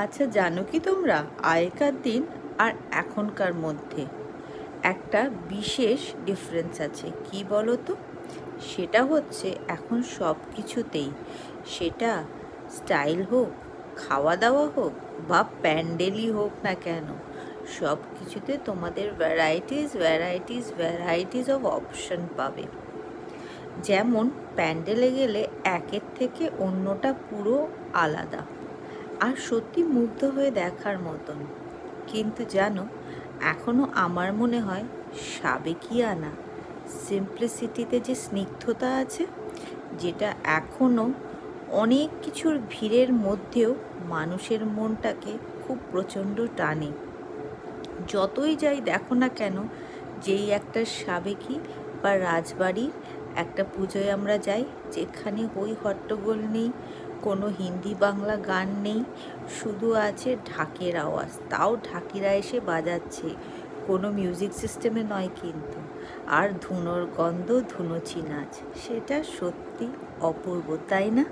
আচ্ছা, জানো কি তোমরা আগেকার দিন আর এখনকার মধ্যে একটা বিশেষ ডিফারেন্স আছে, কি বলো তো? সেটা হচ্ছে এখন সব কিছুতেই, সেটা স্টাইল হোক, খাওয়া দাওয়া হোক বা প্যান্ডেলই হোক না কেন, সব কিছুতে তোমাদের varieties varieties varieties of option পাবে। যেমন প্যান্ডেলে গেলে একের থেকে অন্যটা পুরো আলাদা, আর সত্যি মুগ্ধ হয়ে দেখার মতন। কিন্তু জানো, এখনও আমার মনে হয় সাবেকিয়ানা সিম্পলিসিটিতে যে স্নিগ্ধতা আছে, যেটা এখনও অনেক কিছুর ভিড়ের মধ্যেও মানুষের মনটাকে খুব প্রচণ্ড টানে। যতই যাই দেখো না কেন, যেই একটা সাবেকি বা রাজবাড়ির একটা পুজোয় আমরা যাই, যেখানে হই হট্টগোল নেই, কোনো হিন্দি বাংলা গান নেই, শুধু আছে ঢাকের আওয়াজ, তাও ঢাকিরা এসে বাজাচ্ছে, কোনো মিউজিক সিস্টেমে নয় কিন্তু, আর ধুনোর গন্ধ, ধুনোচি নাচ, সেটা সত্যি অপূর্ব, তাই না?